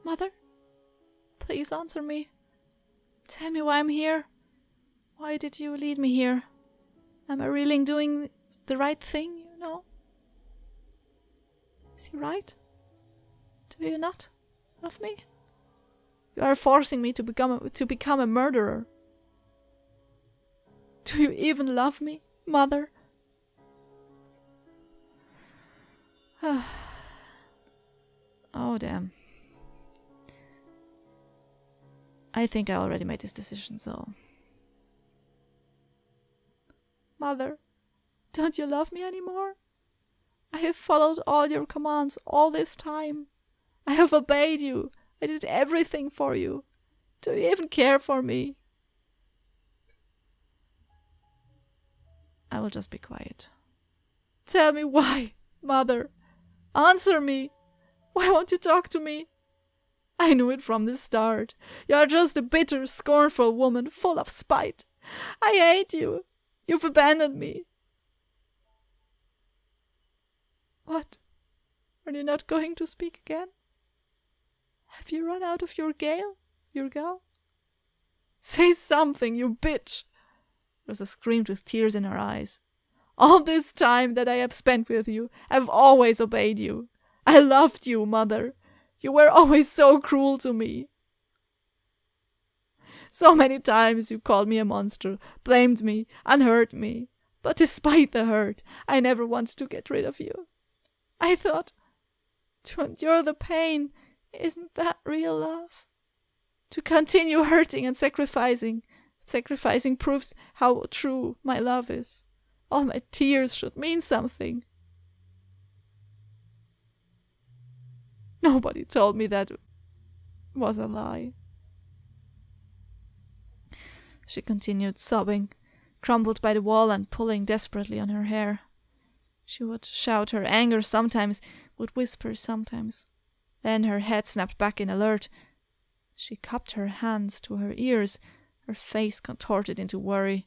Mother? Please answer me. Tell me why I'm here. Why did you lead me here? Am I really doing the right thing, you know? Is he right? Do you not love me? You are forcing me to become a murderer. Do you even love me, Mother? Oh, damn. I think I already made this decision, so... Mother, don't you love me anymore? I have followed all your commands all this time. I have obeyed you. I did everything for you. Do you even care for me? I will just be quiet. Tell me why, Mother. Answer me. Why won't you talk to me? I knew it from the start. You are just a bitter, scornful woman, full of spite. I hate you. You've abandoned me. What? Are you not going to speak again? Have you run out of your gall? Say something, you bitch! Rosa screamed with tears in her eyes. All this time that I have spent with you, I've always obeyed you. I loved you, Mother. You were always so cruel to me. So many times you called me a monster, blamed me, and hurt me. But despite the hurt, I never wanted to get rid of you. I thought, to endure the pain, isn't that real love? To continue hurting and sacrificing proves how true my love is. All my tears should mean something. Nobody told me that was a lie. She continued sobbing, crumpled by the wall and pulling desperately on her hair. She would shout her anger sometimes, would whisper sometimes. Then her head snapped back in alert. She cupped her hands to her ears, her face contorted into worry.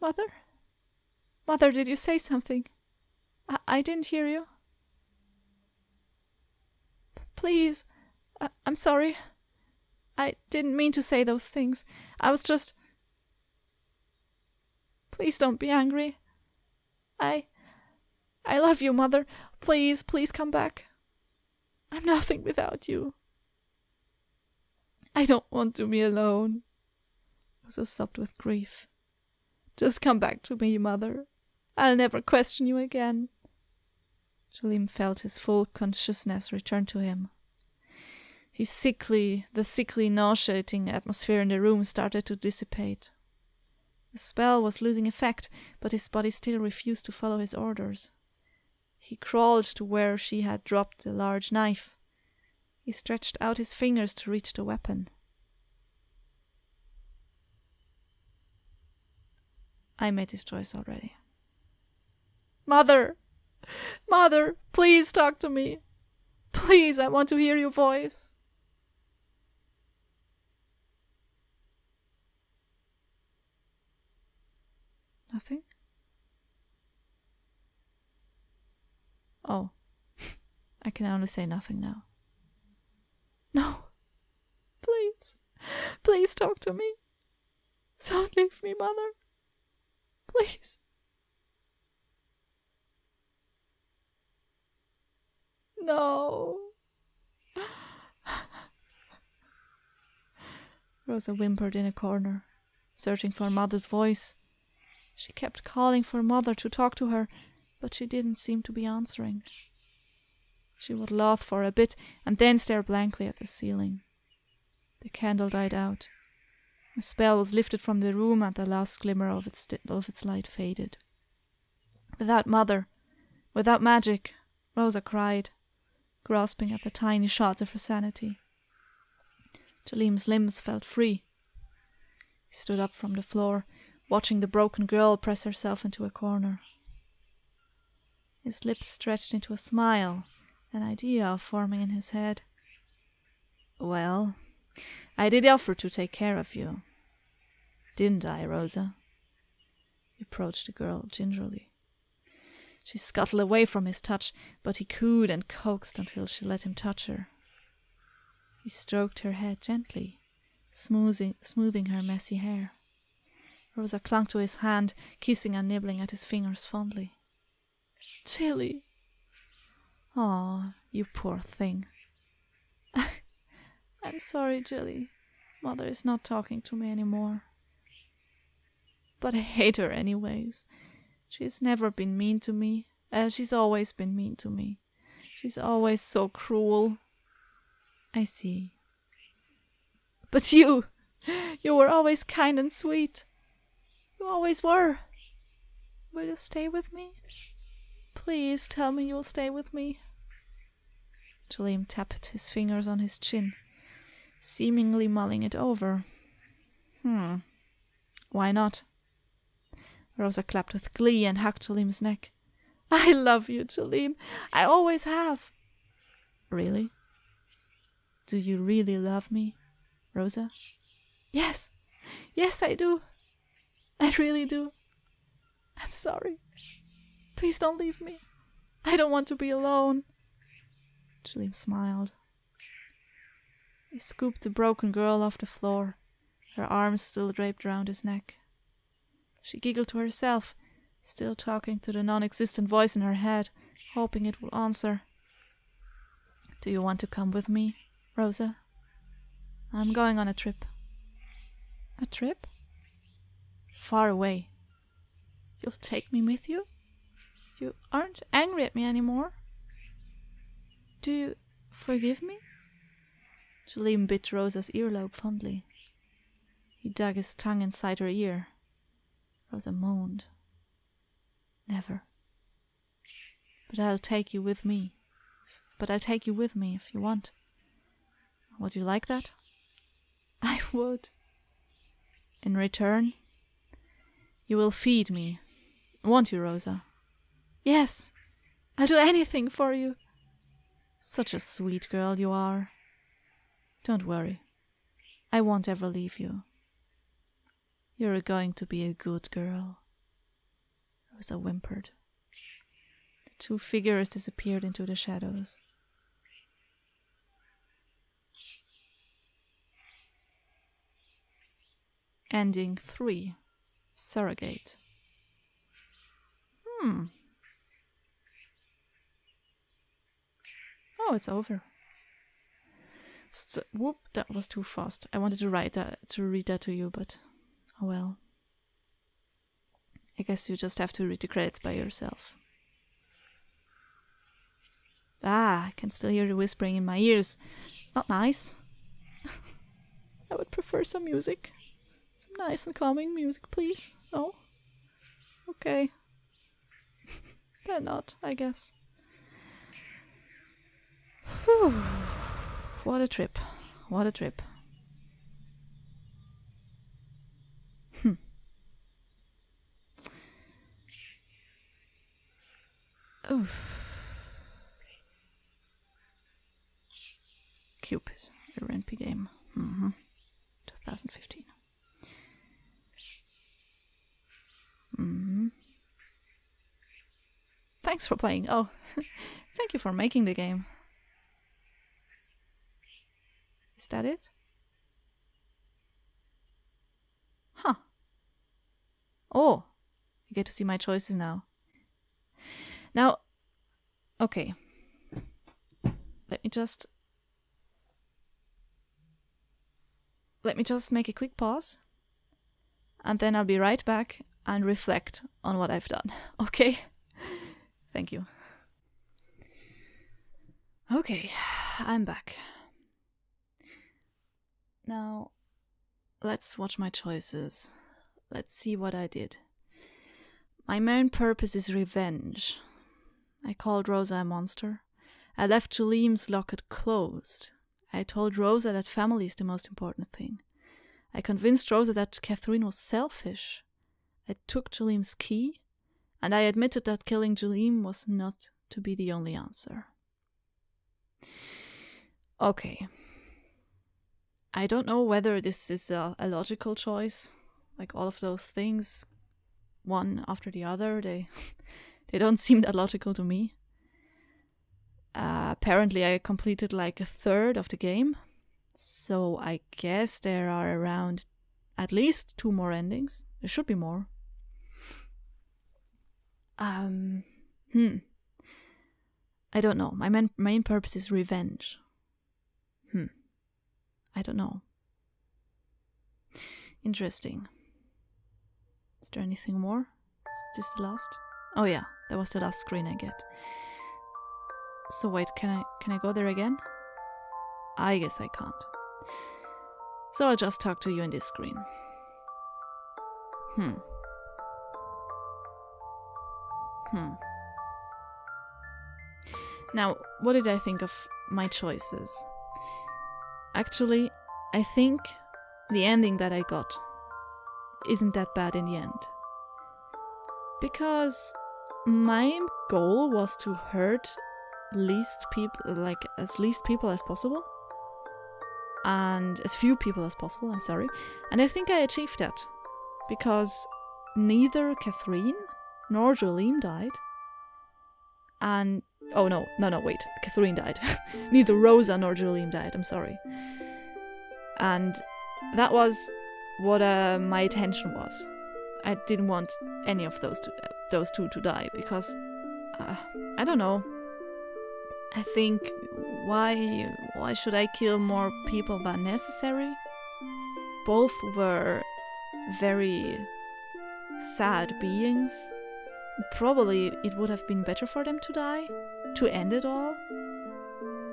Mother? Mother, did you say something? I didn't hear you. Please, I'm sorry. I didn't mean to say those things. I was just... Please don't be angry. I love you, Mother. Please come back. I'm nothing without you. I don't want to be alone. Rosa sobbed with grief. Just come back to me, Mother. I'll never question you again. Jalim felt his full consciousness return to him. The sickly, nauseating atmosphere in the room started to dissipate. The spell was losing effect, but his body still refused to follow his orders. He crawled to where she had dropped the large knife. He stretched out his fingers to reach the weapon. I made this choice already. Mother! Mother, please talk to me. Please, I want to hear your voice. Nothing? Oh, I can only say nothing now. No, please talk to me. Don't leave me, Mother. Please. No. Rosa whimpered in a corner, searching for Mother's voice. She kept calling for Mother to talk to her, but she didn't seem to be answering. She would laugh for a bit and then stare blankly at the ceiling. The candle died out. The spell was lifted from the room and the last glimmer of its light faded. Without Mother, without magic, Rosa cried, grasping at the tiny shards of her sanity. Jalim's limbs felt free. He stood up from the floor, watching the broken girl press herself into a corner. His lips stretched into a smile, an idea forming in his head. Well, I did offer to take care of you. Didn't I, Rosa? He approached the girl gingerly. She scuttled away from his touch, but he cooed and coaxed until she let him touch her. He stroked her head gently, smoothing her messy hair. Rosa clung to his hand, kissing and nibbling at his fingers fondly. Chilly! Oh, you poor thing. I'm sorry, Jilly. Mother is not talking to me anymore. But I hate her anyways. She's never been mean to me. She's always been mean to me. She's always so cruel. I see. But you were always kind and sweet. You always were. Will you stay with me? Please tell me you'll stay with me. Jaleem tapped his fingers on his chin, seemingly mulling it over. Why not? Rosa clapped with glee and hugged Jaleem's neck. I love you, Jaleem. I always have. Really? Do you really love me, Rosa? Yes. Yes, I do. I really do. I'm sorry. Please don't leave me. I don't want to be alone. Jaleem smiled. He scooped the broken girl off the floor, her arms still draped around his neck. She giggled to herself, still talking to the non-existent voice in her head, hoping it would answer. Do you want to come with me, Rosa? I'm going on a trip. A trip? Far away. You'll take me with you? You aren't angry at me anymore? Do you forgive me? Jaleem bit Rosa's earlobe fondly. He dug his tongue inside her ear. Rosa moaned. Never. But I'll take you with me. If you want. Would you like that? I would. In return, you will feed me. Won't you, Rosa? Yes. I'll do anything for you. Such a sweet girl you are. Don't worry. I won't ever leave you. You're going to be a good girl. Rosa whimpered. The two figures disappeared into the shadows. Ending 3. Surrogate. Oh, it's over. Whoop, that was too fast. I wanted to read that to you, but oh well. I guess you just have to read the credits by yourself. I can still hear the whispering in my ears. It's not nice. I would prefer some music. Some nice and calming music, please. Oh? Okay. Then not, I guess. Whew. What a trip. What a trip. Cupid, a Renpy game. 2015. Thanks for playing. Oh, thank you for making the game. Is that it? Huh. Oh, you get to see my choices now. Now, okay. Let me just make a quick pause, and then I'll be right back and reflect on what I've done. Okay? Thank you. Okay, I'm back. Now, let's watch my choices. Let's see what I did. My main purpose is revenge. I called Rosa a monster. I left Jaleem's locket closed. I told Rosa that family is the most important thing. I convinced Rosa that Catherine was selfish. I took Jaleem's key, and I admitted that killing Jaleem was not to be the only answer. Okay. I don't know whether this is a logical choice, like all of those things, one after the other. They don't seem that logical to me. Apparently I completed like a third of the game, So I guess there are around at least 2 more endings. There should be more. I don't know. My main purpose is revenge. I don't know. Interesting. Is there anything more? Is this the last? Oh yeah, that was the last screen I get. So wait, can I go there again? I guess I can't. So I'll just talk to you in this screen. Now, what did I think of my choices? Actually, I think the ending that I got isn't that bad in the end. Because my goal was to hurt as least people as possible. And as few people as possible, I'm sorry. And I think I achieved that. Because neither Catherine nor Jolene died. And oh no, wait, Catherine died. Neither Rosa nor Jolene died, I'm sorry. And that was what my intention was. I didn't want any of those two to die because I don't know. I think why should I kill more people than necessary? Both were very sad beings. Probably it would have been better for them to die, to end it all.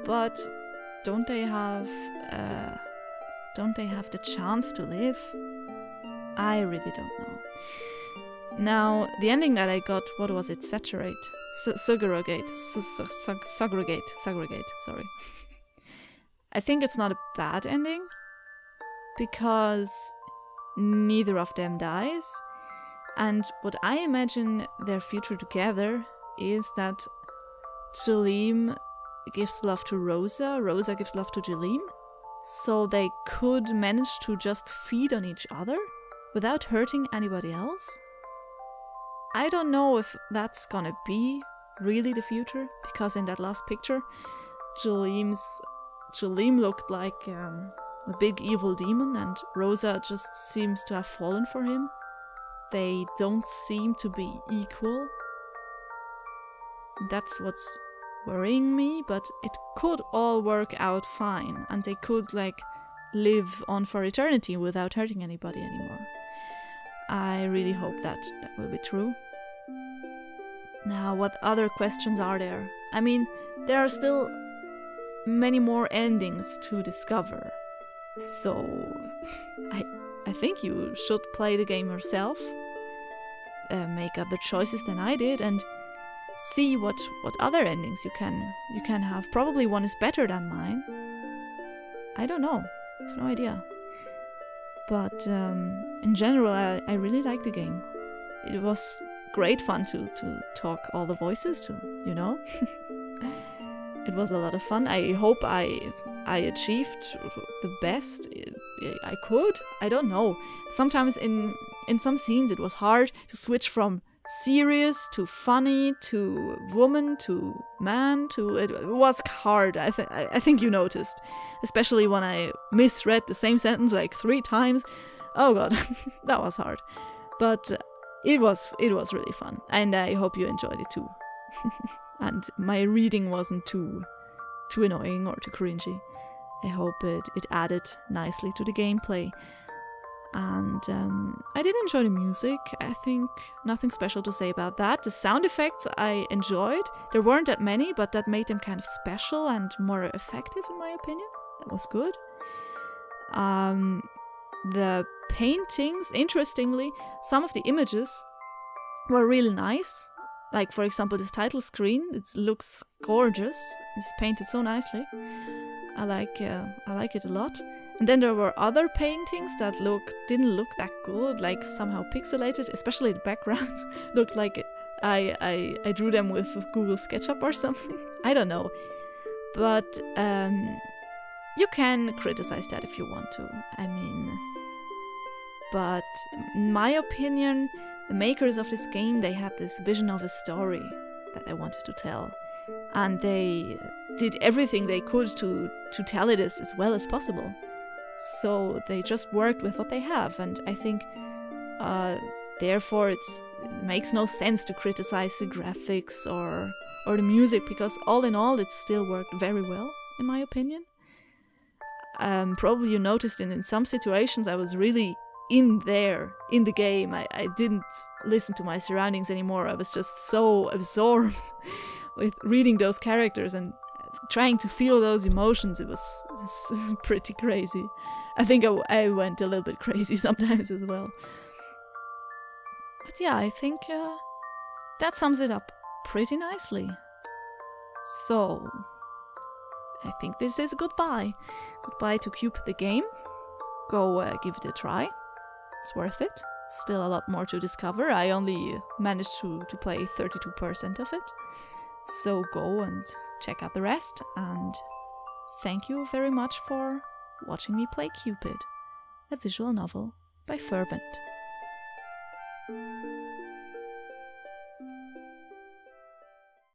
But don't they have the chance to live? I really don't know. Now, the ending that I got, what was it? Surrogate, sorry. I think it's not a bad ending, because neither of them dies. And what I imagine their future together is that Jolene gives love to Rosa, Rosa gives love to Jolene, so they could manage to just feed on each other without hurting anybody else. I don't know if that's gonna be really the future, because in that last picture, Jolene looked like a big evil demon, and Rosa just seems to have fallen for him. They don't seem to be equal. That's what's worrying me, but it could all work out fine, and they could live on for eternity without hurting anybody anymore. I really hope that will be true. Now, what other questions are there? I mean, there are still many more endings to discover. So, I think you should play the game yourself, make other choices than I did, and see what other endings you can have. Probably one is better than mine. I don't know. I have no idea. But in general, I really like the game. It was great fun to talk all the voices to, you know? It was a lot of fun. I hope I achieved the best I could. I don't know. Sometimes in some scenes it was hard to switch from serious to funny to woman to man to... It was hard. I think you noticed. Especially when I misread the same sentence 3 times. Oh god, that was hard. But it was really fun. And I hope you enjoyed it too. And my reading wasn't too annoying or too cringy. I hope it added nicely to the gameplay. And I did enjoy the music. I think nothing special to say about that. The sound effects I enjoyed. There weren't that many, but that made them kind of special and more effective in my opinion. That was good. The paintings, interestingly, some of the images were really nice. Like, for example, this title screen, it looks gorgeous. It's painted so nicely. I like it a lot. And then there were other paintings that didn't look that good, somehow pixelated, especially the backgrounds looked like I drew them with Google SketchUp or something. I don't know. But you can criticize that if you want to. I mean, but in my opinion, the makers of this game, they had this vision of a story that they wanted to tell. and they did everything they could to tell it as well as possible. So they just worked with what they have, and I think therefore it makes no sense to criticize the graphics or the music, because all in all it still worked very well, in my opinion. Probably you noticed in some situations I was really in the game. I didn't listen to my surroundings anymore. I was just so absorbed with reading those characters and trying to feel those emotions. It was pretty crazy. I think I went a little bit crazy sometimes as well. But yeah, I think that sums it up pretty nicely. So, I think this is goodbye. Goodbye to Cupid the game. Go give it a try. It's worth it. Still a lot more to discover. I only managed to play 32% of it. So go and check out the rest. And thank you very much for watching me play Cupid, a visual novel by Fervent.